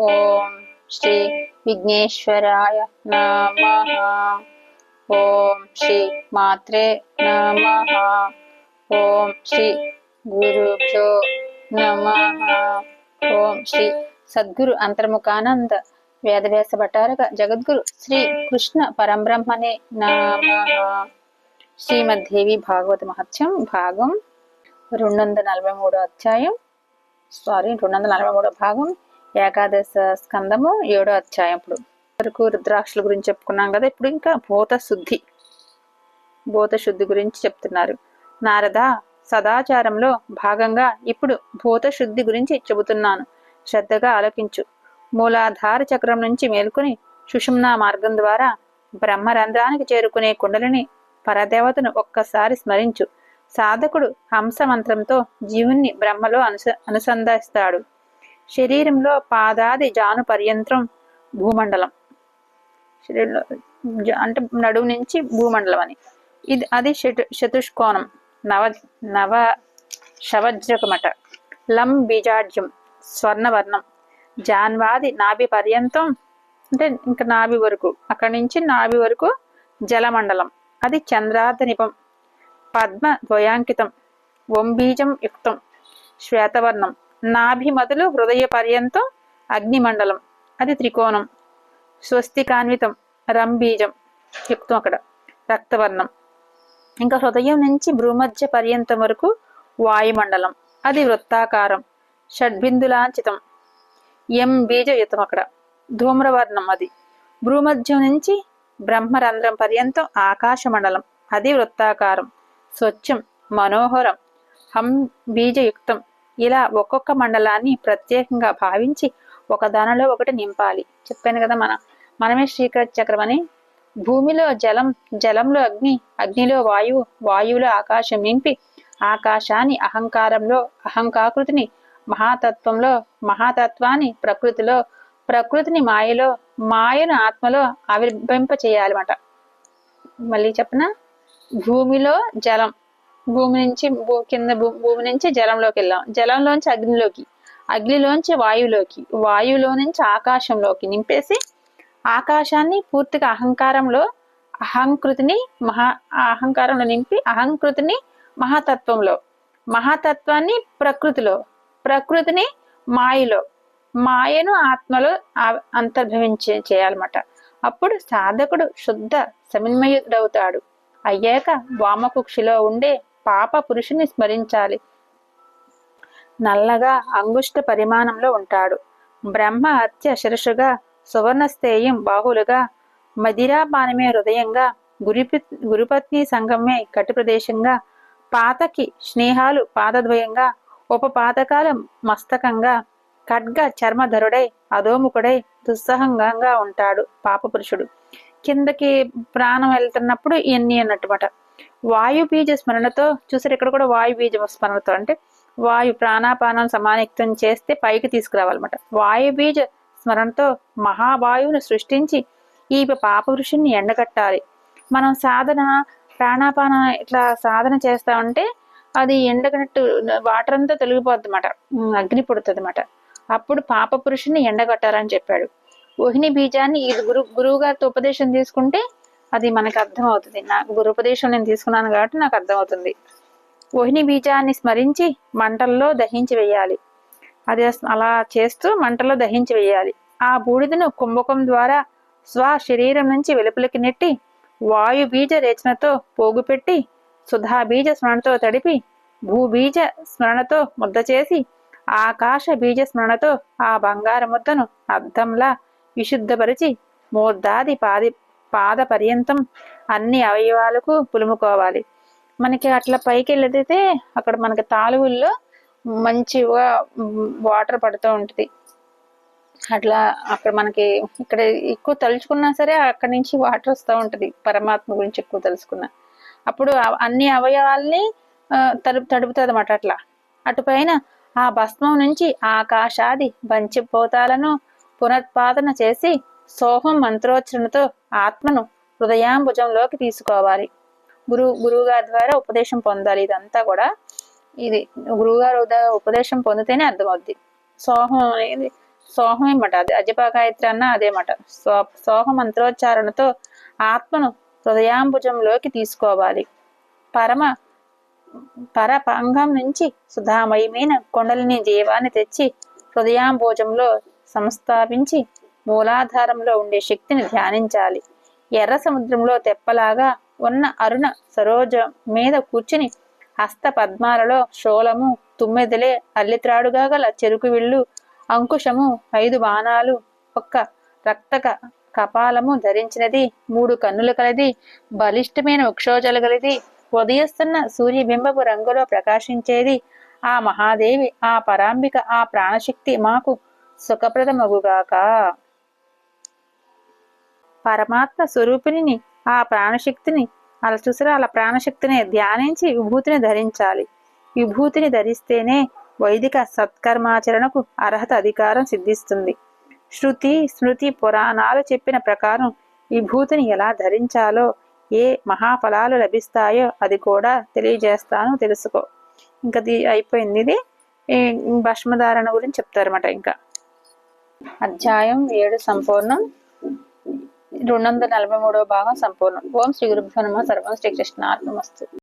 ఓం శ్రీ విఘ్నేశ్వరాయ నమః. ఓం శ్రీ మాత్రే నమః. ఓం శ్రీ గురుభ్యో నమః. ఓం శ్రీ సద్గురు అంతర్ముఖానంద వేదవ్యాస భట్టారక జగద్గురు శ్రీ కృష్ణ పరంబ్రహ్మణే నమః. శ్రీమద్దేవి భాగవత మహత్యం భాగం 243 అధ్యాయం 243 భాగం ఏకాదశ స్కందము 7వ అధ్యాయం. ఇప్పుడు వరకు రుద్రాక్షల గురించి చెప్పుకున్నాం కదా. ఇప్పుడు ఇంకా భూత శుద్ధి గురించి చెప్తున్నారు. నారద, సదాచారంలో భాగంగా ఇప్పుడు భూత శుద్ధి గురించి చెబుతున్నాను, శ్రద్ధగా ఆలకించు. మూలాధార చక్రం నుంచి మేల్కొని సుషుమ్నా మార్గం ద్వారా బ్రహ్మరంధ్రానికి చేరుకునే కుండలిని పరదేవతను ఒక్కసారి స్మరించు. సాధకుడు హంస మంత్రంతో జీవుణ్ణి బ్రహ్మలో అనుసంధాస్తాడు. శరీరంలో పాదాది జాను పర్యంత్రం భూమండలం, శరీరంలో అంటే నడుము నుంచి భూమండలం అని, అది చతుష్కోణం, నవ శవజ్రకమట. లం బీజాఢ్యం స్వర్ణవర్ణం, జాన్వాది నాభి పర్యంతం అంటే ఇంకా నాభి వరకు, అక్కడి నుంచి నాభి వరకు జలమండలం, అది చంద్రార్ధ నిపం. పద్మ ద్వయాంకితం వంబీజం యుక్తం శ్వేతవర్ణం, నాభి మొదలు హృదయ పర్యంతం అగ్నిమండలం, అది త్రికోణం. స్వస్తికాన్వితం రంబీజం యుక్తం, అక్కడ రక్తవర్ణం. ఇంకా హృదయం నుంచి భ్రూమధ్య పర్యంతం వరకు వాయుమండలం, అది వృత్తాకారం. షడ్బిందులాంచితం ఎం బీజయుతం, అక్కడ ధూమ్రవర్ణం, అది భ్రూమధ్యం నుంచి బ్రహ్మరంధ్రం పర్యంతం ఆకాశమండలం, అది వృత్తాకారం. స్వచ్ఛం మనోహరం హం బీజయుక్తం. ఇలా ఒక్కొక్క మండలాన్ని ప్రత్యేకంగా భావించి ఒకదానిలో ఒకటి నింపాలి. చెప్పాను కదా, మనమే శ్రీకర చక్రం అని. భూమిలో జలం, జలంలో అగ్ని, అగ్నిలో వాయువు, వాయువులో ఆకాశం నింపి ఆకాశాన్ని అహంకారంలో, అహంకాకృతిని మహాతత్వంలో, మహాతత్వాన్ని ప్రకృతిలో, ప్రకృతిని మాయలో, మాయను ఆత్మలో ఆవిర్భవింప చేయాలన్నమాట. మళ్ళీ చెప్పనా, భూమిలో జలం, భూమి నుంచి కింద భూమి నుంచి జలంలోకి వెళ్ళాం, జలంలోంచి అగ్నిలోకి, అగ్నిలోంచి వాయువులోకి, వాయువులో నుంచి ఆకాశంలోకి నింపేసి ఆకాశాన్ని పూర్తిగా అహంకారంలో, అహంకారంలో నింపి అహంకృతిని మహాతత్వంలో, మహాతత్వాన్ని ప్రకృతిలో, ప్రకృతిని మాయలో, మాయను ఆత్మలో చేయాలన్నమాట. అప్పుడు సాధకుడు శుద్ధ సమిన్మయుడవుతాడు. అయ్యాక వామకుక్షిలో ఉండే పాప పురుషుని స్మరించాలి. నల్లగా అంగుష్ట పరిమాణంలో ఉంటాడు. బ్రహ్మ హత్య శిరసుగా, సువర్ణస్థేయం బాహులుగా, మదిరాపానమే హృదయంగా, గురుపత్ని సంగమే కటి ప్రదేశంగా, పాతకి స్నేహాలు పాదద్వయంగా, ఉపపాతకాలు మస్తకంగా, ఖడ్గ చర్మధరుడై అధోముఖుడై దుస్సహంగా ఉంటాడు పాపపురుషుడు. కిందకి ప్రాణం వెళ్తున్నప్పుడు ఇవన్నీ అన్నట్టుమాట. వాయు బీజ స్మరణతో చూసారు, ఇక్కడ కూడా వాయు బీజ స్మరణతో అంటే వాయు ప్రాణాపానం సమానిక్తం చేస్తే పైకి తీసుకురావాలన్నమాట. వాయు బీజ స్మరణతో మహావాయువును సృష్టించి ఈ పాపపురుషుణ్ణి ఎండగట్టాలి. మనం సాధన ప్రాణాపానం ఇట్లా సాధన చేస్తామంటే అది ఎండగట్టు వాటర్ అంతా తొలగిపోద్ది అన్నమాట, అగ్ని పుడుతుంది అన్నమాట. అప్పుడు పాప పురుషుని ఎండగట్టాలని చెప్పాడు. ఓహిని బీజాన్ని ఇది గురువు గారితో ఉపదేశం తీసుకుంటే అది మనకు అర్థమవుతుంది. నాకు గురు ఉపదేశం నేను తీసుకున్నాను కాబట్టి నాకు అర్థమవుతుంది. ఓహిని బీజాన్ని స్మరించి మంటల్లో దహించి వేయాలి. అది అలా చేస్తూ మంటల్లో దహించి వేయాలి. ఆ బూడిదను కుంభకం ద్వారా స్వ శరీరం నుంచి వెలుపలికి నెట్టి వాయు బీజ రేచనతో పోగుపెట్టి సుధాబీజ స్మరణతో తడిపి భూబీజ స్మరణతో ముద్ద చేసి ఆకాశ బీజ స్మరణతో ఆ బంగారు ముద్దను అద్దంలా విశుద్ధపరిచి మూర్ధాది పాద పర్యంతం అన్ని అవయవాలకు పులుముకోవాలి. మనకి అట్లా పైకి వెళ్ళితే అక్కడ మనకి తాలువుల్లో మంచిగా వాటర్ పడుతూ ఉంటుంది. అట్లా అక్కడ మనకి ఇక్కడ ఎక్కువ తలుచుకున్నా సరే అక్కడి నుంచి వాటర్ వస్తూ ఉంటుంది. పరమాత్మ గురించి ఎక్కువ తెలుసుకున్నా అప్పుడు అన్ని అవయవాల్ని తడుపుతుంది అన్నమాట. అట్లా అటుపైన ఆ భస్మం నుంచి ఆకాశాది పంచభూతాలను పునరుత్పాదన చేసి సోహం మంత్రోచ్చరణతో ఆత్మను హృదయాంబుజంలోకి తీసుకోవాలి. గురువు గారి ద్వారా ఉపదేశం పొందాలి. ఇదంతా కూడా ఇది గురువుగారు ఉపదేశం పొందితేనే అర్థమవుద్ది. సోహం అనేది సోహమేమట, అది అజప గాయత్రి అన్న అదేమట. సోహ మంత్రోచ్చారణతో ఆత్మను హృదయాంబుజంలోకి తీసుకోవాలి. పరపాంగం నుంచి సుధామయమైన కొండలిని జీవాన్ని తెచ్చి హృదయాంబోజంలో సంస్థాపించి మూలాధారంలో ఉండే శక్తిని ధ్యానించాలి. ఎర్ర సముద్రంలో తెప్పలాగా ఉన్న అరుణ సరోజ మీద కూర్చుని హస్త పద్మాలలో శూలము, తుమ్మెదలే, అల్లిత్రాడుగా గల చెరుకు విల్లు, అంకుశము, 5 బాణాలు, ఒక్క రక్తక కపాలము ధరించినది, 3 కన్నులు కలది, బలిష్టమైన వక్షోజలు గలది, ఉదయిస్తున్న సూర్యబింబపు రంగులో ప్రకాశించేది ఆ మహాదేవి, ఆ పరాంబిక, ఆ ప్రాణశక్తి మాకు సుఖప్రదమగుగాక. పరమాత్మ స్వరూపిణిని, ఆ ప్రాణశక్తిని అలా చూసారా, అలా ప్రాణశక్తిని ధ్యానించి విభూతిని ధరించాలి. విభూతిని ధరిస్తేనే వైదిక సత్కర్మాచరణకు అర్హత అధికారం సిద్ధిస్తుంది. శృతి స్మృతి పురాణాలు చెప్పిన ప్రకారం విభూతిని ఎలా ధరించాలో, ఏ మహాఫలాలు లభిస్తాయో అది కూడా తెలియజేస్తాను, తెలుసుకో. ఇంకా అయిపోయింది. ఇది భస్మధారణ గురించి చెప్తారన్నమాట. ఇంకా అధ్యాయం 7 సంపూర్ణం. 243వ భాగం సంపూర్ణం. ఓం శ్రీ గురుభ్యో నమః. సర్వం శ్రీకృష్ణార్పణమస్తు.